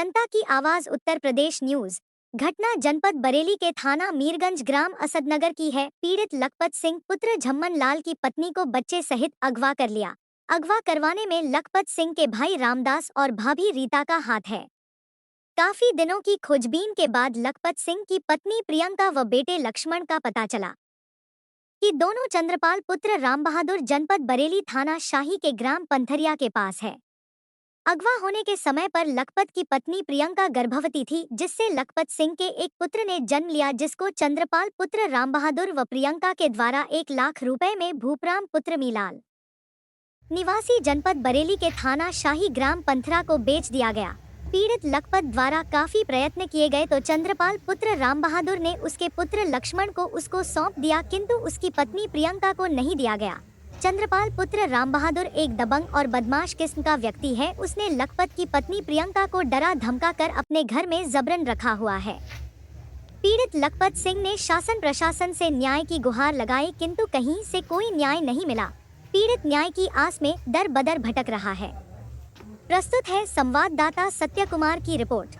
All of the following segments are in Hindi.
जनता की आवाज उत्तर प्रदेश न्यूज। घटना जनपद बरेली के थाना मीरगंज ग्राम असदनगर की है। पीड़ित लखपत सिंह पुत्र झम्मन लाल की पत्नी को बच्चे सहित अगवा कर लिया। अगवा करवाने में लखपत सिंह के भाई रामदास और भाभी रीता का हाथ है। काफी दिनों की खोजबीन के बाद लखपत सिंह की पत्नी प्रियंका व बेटे लक्ष्मण का पता चला कि दोनों चंद्रपाल पुत्र राम बहादुर जनपद बरेली थाना शाही के ग्राम पंथरिया के पास है। अगवा होने के समय पर लखपत की पत्नी प्रियंका गर्भवती थी, जिससे लखपत सिंह के एक पुत्र ने जन्म लिया, जिसको चंद्रपाल पुत्र राम बहादुर व प्रियंका के द्वारा 1 लाख रुपए में भूपराम पुत्र मीलाल निवासी जनपद बरेली के थाना शाही ग्राम पंथरा को बेच दिया गया। पीड़ित लखपत द्वारा काफी प्रयत्न किए गए तो चंद्रपाल पुत्र राम बहादुर ने उसके पुत्र लक्ष्मण को उसको सौंप दिया, किंतु उसकी पत्नी प्रियंका को नहीं दिया गया। चंद्रपाल पुत्र राम बहादुर एक दबंग और बदमाश किस्म का व्यक्ति है। उसने लखपत की पत्नी प्रियंका को डरा धमका कर अपने घर में जबरन रखा हुआ है। पीड़ित लखपत सिंह ने शासन प्रशासन से न्याय की गुहार लगाई, किंतु कहीं से कोई न्याय नहीं मिला। पीड़ित न्याय की आस में दर बदर भटक रहा है। प्रस्तुत है संवाददाता सत्य कुमार की रिपोर्ट।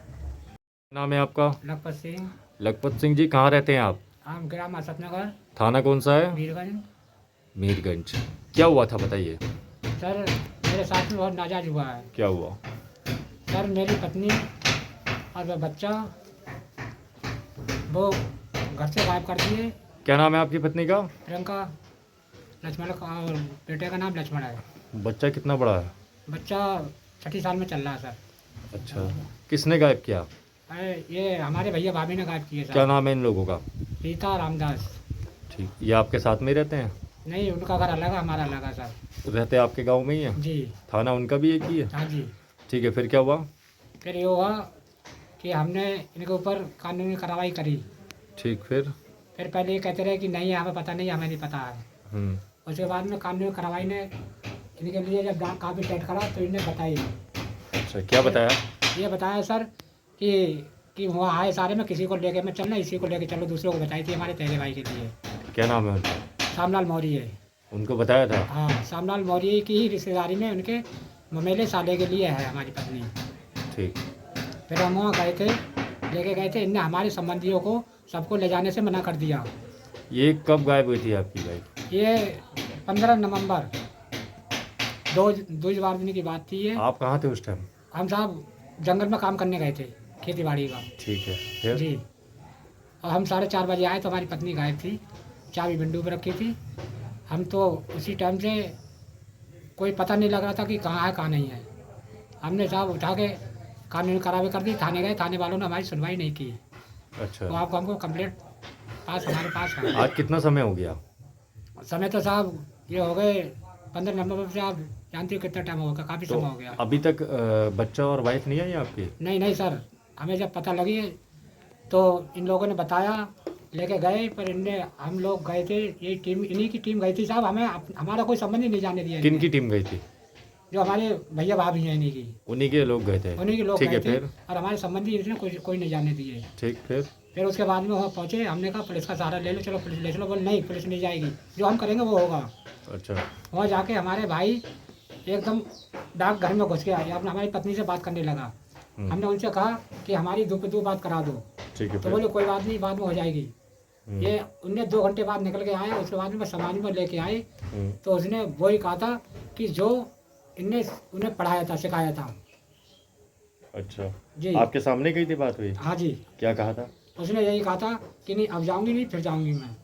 नाम है आपका? लखपत सिंह। लखपत सिंह जी, कहाँ रहते हैं आप? हम ग्राम असदनगर, थाना कौन सा है? मीरगंज। मीरगंज। क्या हुआ था बताइए। सर, मेरे साथ में बहुत नाजायज हुआ है। क्या हुआ? सर, मेरी पत्नी और वह बच्चा वो घर से गायब कर दिए। क्या नाम है आपकी पत्नी का? प्रियंका। लक्ष्मण का, और बेटे का नाम लक्ष्मण है। बच्चा कितना बड़ा है? बच्चा 6 साल में चल रहा है सर। अच्छा, किसने गायब किया? अरे ये हमारे भैया भाभी ने गायब किए सर। क्या नाम है इन लोगों का? रीता, रामदास। ठीक, ये आपके साथ में ही रहते हैं? नहीं, उनका घर अलग है, हमारा अलग है सर। रहते आपके गांव में ही है? जी। थाना उनका भी एक ही है? हाँ जी। ठीक है, फिर क्या हुआ? फिर ये हुआ कि हमने इनके ऊपर कानूनी कार्रवाई करी। ठीक, फिर पहले ये कहते रहे कि नहीं हमें पता नहीं, हमें नहीं पता है। उसके बाद में कानूनी कार्रवाई ने इनके लिए जब काफ़ी टाइट करा तो इन्हें बताई। अच्छा, क्या बताया? ये बताया सर कि वहाँ आए सारे में किसी को लेके मैं चलना, इसी को लेके चलो, दूसरों को बताई थी हमारे तेरे भाई के लिए। क्या नाम है उनका? शामलाल मौर्य है। उनको बताया था? हाँ, शामलाल मौर्य की ही रिश्तेदारी में उनके ममेले साले के लिए है हमारी पत्नी। ठीक। फिर हम वहाँ गए थे, लेके गए थे। इनने हमारे संबंधियों को सबको ले जाने से मना कर दिया। ये कब गायब हुई थी आपकी बाइक? ये 15 नवंबर 2012 दिन की बात थी ये। आप कहाँ थे उस टाइम? हम साहब जंगल में काम करने गए थे, खेती बाड़ी का। ठीक है, फिर? जी। और हम 4:30 बजे आए तो हमारी पत्नी गायब थी, चाबी विंडो पर रखी थी। हम तो उसी टाइम से कोई पता नहीं लग रहा था कि कहाँ है कहाँ नहीं है। हमने साहब उठा के कानूनी कार्रवाई कर दी, थाने गए, थाने वालों ने हमारी सुनवाई नहीं की। अच्छा, तो आपको हमको कंप्लेंट पास हमारे पास है। आज कितना समय हो गया? समय तो साहब ये हो गए 15 नवंबर से, आप जानते हो कितना टाइम हो गया, काफ़ी समय हो गया। अभी तक बच्चा और वाइफ नहीं आई आपकी? नहीं सर, हमें जब पता लगी तो इन लोगों ने बताया, लेके गए, पर इनने हम लोग गए थे, ये टीम इन्हीं की टीम गई थी साहब। हमें हमारा कोई संबंध ही नहीं जाने दिया। किन की टीम गई थी? जो हमारे भैया भाभी हैं इन्हीं की। उन्हीं के लोग गए थे? उन्हीं के लोग ठीक गए है, थे। फिर? और हमारे संबंधी इसने कोई नहीं जाने दिए। ठीक, फिर उसके बाद में वहाँ पहुँचे, हमने कहा पुलिस का सहारा ले लो, चलो पुलिस ले चलो। बोले नहीं, पुलिस नहीं जाएगी, जो हम करेंगे वो होगा। अच्छा। वहाँ जाके हमारे भाई एकदम डाक घर में घुस के आए, अपने हमारी पत्नी से बात करने लगा। हमने उनसे कहा कि हमारी 2 पे 2 बात करा दो। ठीक है, तो बोले कोई बात नहीं, बाद में हो जाएगी। ये उनने 2 घंटे बाद निकल के आया। उसके बाद में समाज में लेके आए तो उसने वही कहा था कि जो इनने उन्हें पढ़ाया था, सिखाया था। अच्छा जी। आपके सामने कही थी बात हुई? हाँ जी। क्या कहा था? उसने यही कहा था कि नहीं अब जाऊंगी नहीं, फिर जाऊंगी मैं।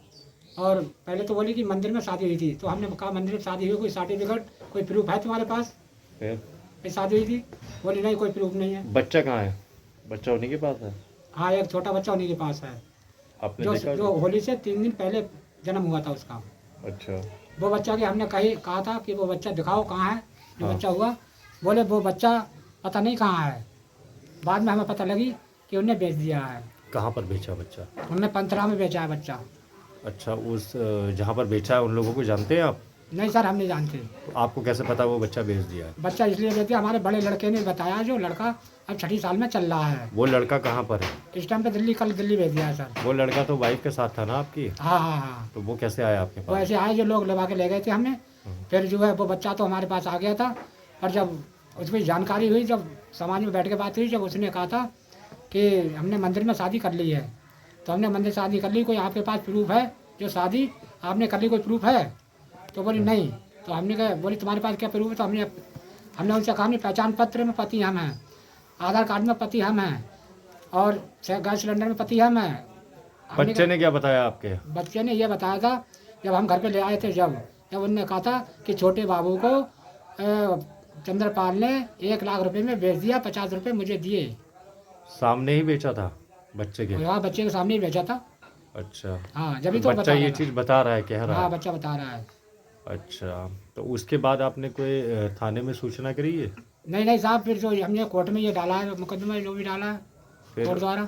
और पहले तो बोली कि मंदिर में शादी हुई थी, तो हमने कहा मंदिर में शादी हुई, कोई सर्टिफिकेट कोई प्रूफ है तुम्हारे पास? फिर शादी हुई थी, बोली नहीं कोई प्रूफ नहीं है। बच्चा कहाँ है? बच्चा उन्हीं के पास है? हाँ, एक छोटा बच्चा उन्हीं के पास है, आपने जो होली से 3 दिन पहले जन्म हुआ था उसका। अच्छा। वो बच्चा की हमने कहा था कि वो बच्चा दिखाओ कहाँ है, जो हाँ। बच्चा हुआ। बोले वो बच्चा पता नहीं कहाँ है। बाद में हमें पता लगी कि उन्हें बेच दिया है। कहाँ पर बेचा बच्चा? उन्होंने पंथरा में बेचा है बच्चा। अच्छा, उस जहाँ पर बेचा है उन लोगों को जानते हैं आप? नहीं सर, हम नहीं जानते। तो आपको कैसे पता वो बच्चा बेच दिया है? बच्चा इसलिए बेच दिया, हमारे बड़े लड़के ने बताया, जो लड़का अब 6 साल में चल रहा है। वो लड़का कहाँ पर है? इस टाइम पे कल दिल्ली भेज दिया है सर। वो लड़का तो वाइफ के साथ था ना आपकी? हाँ। तो वो कैसे आया आपके वो पास? ऐसे आए, जो लोग लगा के ले गए थे हमें। फिर जो है वो बच्चा तो हमारे पास आ गया था। और जब उसमें जानकारी हुई, जब समाज में बैठ के बात हुई, जब उसने कहा था कि हमने मंदिर में शादी कर ली है, तो हमने मंदिर शादी कर ली, कोई आपके पास प्रूफ है जो शादी आपने कर ली, कोई प्रूफ है? तो बोली नहीं। तो हमने कहा, बोली तुम्हारे पास क्या प्रूफ है? तो हमने उनसे कहा, हमने पहचान पत्र में पति हम हैं, आधार कार्ड में पति हम हैं, और गैस सिलेंडर में पति हम हैं। बच्चे ने क्या बताया आपके? बच्चे ने ये बताया था, जब हम घर पे ले आए थे, जब उनने कहा था कि छोटे बाबू को चंद्रपाल ने 1 लाख रुपए में बेच दिया, 50 रुपए मुझे दिए। सामने ही बेचा था बच्चे के? हाँ, बच्चे के सामने ही बेचा था। अच्छा। हाँ, जब तो बच्चा ये चीज़ बता रहा है, कह रहा हाँ, है? बच्चा बता रहा है। अच्छा, तो उसके बाद आपने कोई थाने में सूचना करी है? नहीं साहब, फिर जो हमने कोर्ट में ये डाला है, मुकदमा जो भी डाला है कोर्ट द्वारा।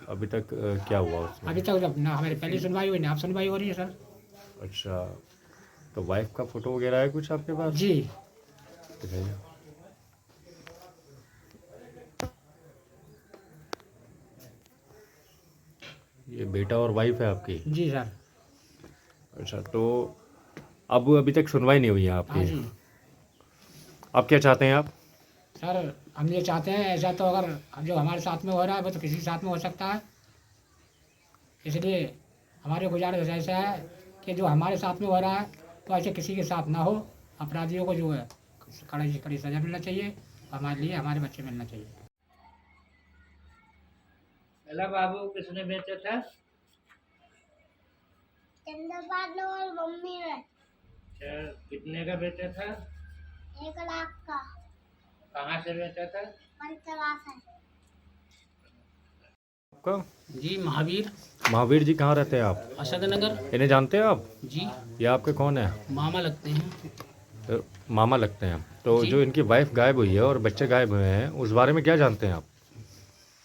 अभी तक क्या हुआ उसमें? अभी तक जब ना हमारी पहली सुनवाई हुई, ना अब सुनवाई हो रही है सर। अच्छा, तो वाइफ का फोटो वगैरह है कुछ आपके पास? जी। दिखाइए। ये बेटा और वाइफ है आपकी? जी सर। अच्छा, तो अब अभी तक सुनवाई नहीं हुई है हाँ आपकी? जी आप क्या चाहते हैं आप? सर, हम ये चाहते हैं, ऐसा तो अगर जो हमारे साथ में हो रहा है वो तो किसी के साथ में हो सकता है, इसलिए हमारे गुजारिश ऐसा है कि जो हमारे साथ में हो रहा है तो ऐसे किसी के साथ ना हो। अपराधियों को जो है कड़ी से कड़ी सजा मिलना चाहिए, हमारे लिए हमारे बच्चे मिलना चाहिए। पहला बाबू किसने बेचा था? चंद्रपाल और मम्मी ने। अच्छा, कितने का बेचा था? 1 लाख का। कहाँ से बेचा था? पंचला से। आपका? जी महावीर। महावीर जी, कहाँ रहते हैं आप? अशद नगर। इन्हें जानते हैं आप? जी, ये आपके कौन है? मामा लगते हैं। तो मामा लगते हैं। तो जी। जो इनकी वाइफ गायब हुई है और बच्चे गायब हुए हैं, उस बारे में क्या जानते हैं आप?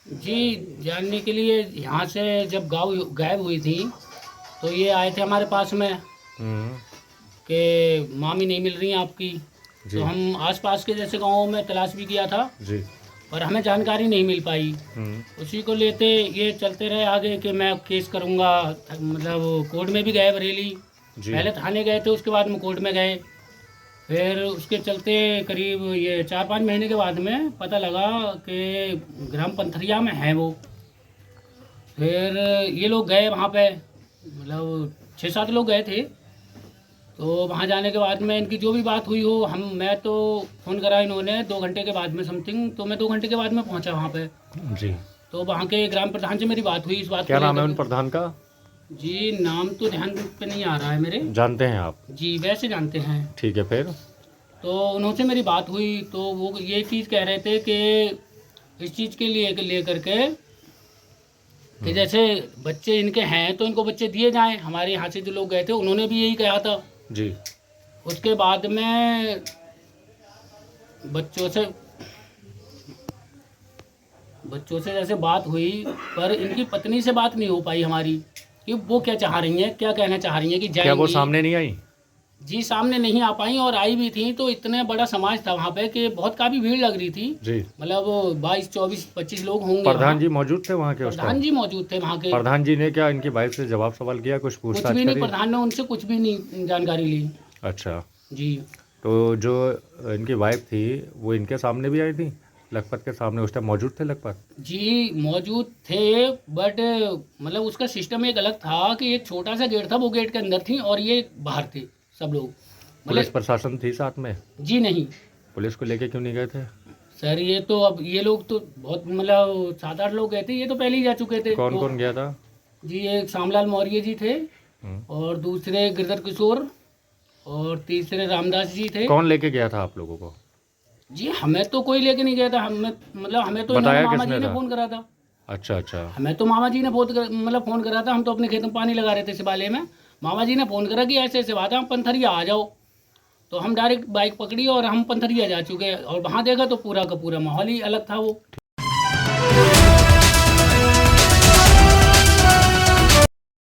जी, जानने के लिए यहाँ से जब गायब हुई थी तो ये आए थे हमारे पास में कि मामी नहीं मिल रही हैं आपकी। जी। तो हम आसपास के जैसे गांवों में तलाश भी किया था, जी। पर हमें जानकारी नहीं मिल पाई। उसी को लेते ये चलते रहे आगे कि मैं केस करूँगा, मतलब कोर्ट में भी गए बरेली। जी। पहले थाने गए थे, उसके बाद में कोर्ट में गए। फिर उसके चलते करीब ये 4-5 महीने के बाद में पता लगा कि ग्राम पंथरिया में है वो। फिर ये लोग गए वहाँ पे, मतलब 6-7 लोग गए थे। तो वहाँ जाने के बाद में इनकी जो भी बात हुई हो, मैं तो फ़ोन करा इन्होंने 2 घंटे के बाद में समथिंग, तो मैं 2 घंटे के बाद में पहुँचा वहाँ पे। जी। तो वहाँ के ग्राम प्रधान से मेरी बात हुई इस बात क्या को नाम है लेकर उन के। प्रधान का? जी, नाम तो ध्यान पे नहीं आ रहा है मेरे। जानते हैं आप? जी, वैसे जानते हैं। ठीक है, फिर? तो उनसे मेरी बात हुई तो वो ये चीज़ कह रहे थे कि इस चीज़ के लिए लेकर के कि जैसे बच्चे इनके हैं तो इनको बच्चे दिए जाएं। हमारे यहाँ से जो लोग गए थे उन्होंने भी यही कहा था। जी। उसके बाद में बच्चों से जैसे बात हुई, पर इनकी पत्नी से बात नहीं हो पाई हमारी कि वो क्या चाह रही हैं, क्या कहना चाह रही हैं कि क्या वो जाएंगी। सामने नहीं आई? जी, सामने नहीं आ पाई, और आई भी थी तो इतने बड़ा समाज था वहाँ पे कि बहुत काफ़ी भीड़ लग रही थी। जी। मतलब 22, 24, 25 लोग होंगे। प्रधान जी मौजूद थे वहाँ के उस प्रधान टाइम? जी मौजूद थे वहाँ के। प्रधान जी ने क्या इनकी वाइफ से जवाब सवाल किया, कुछ कुछ पूछताछ भी नहीं, करी? प्रधान ने उनसे कुछ भी नहीं जानकारी ली। अच्छा, जी। तो जो इनकी वाइफ थी वो इनके सामने भी आई थी, लखपत के सामने? उस टाइम मौजूद थे लखपत? जी, मौजूद थे, बट मतलब उसका सिस्टम एक अलग था कि एक छोटा सा गेट था, वो गेट के अंदर थी और ये बाहर थे सब लोग। पुलिस प्रशासन थी साथ में? जी नहीं पुलिस को लेके क्यों नहीं गए थे? सर, ये तो अब ये लोग तो बहुत मतलब 7-8 लोग गए थे, ये तो पहले ही जा चुके थे। कौन तो, कौन गया था? जी, एक श्यामलाल मौर्य जी थे, और दूसरे गिरधर किशोर, और तीसरे रामदास जी थे। कौन लेके गया था आप लोगों को? जी, हमें तो कोई लेके नहीं गया था। हमें तो बताया मामा किसने जी ने था? फ़ोन करा था। अच्छा अच्छा। हमें तो मामा जी ने फ़ोन करा था। हम तो अपने खेत में पानी लगा रहे थे शिवालय में। मामा जी ने फ़ोन करा कि ऐसे ऐसे बात है, हम पंथरिया आ जाओ। तो हम डायरेक्ट बाइक पकड़ी और हम पंथरिया जा चुके, और वहाँ देखा तो पूरा का पूरा माहौल ही अलग था वो।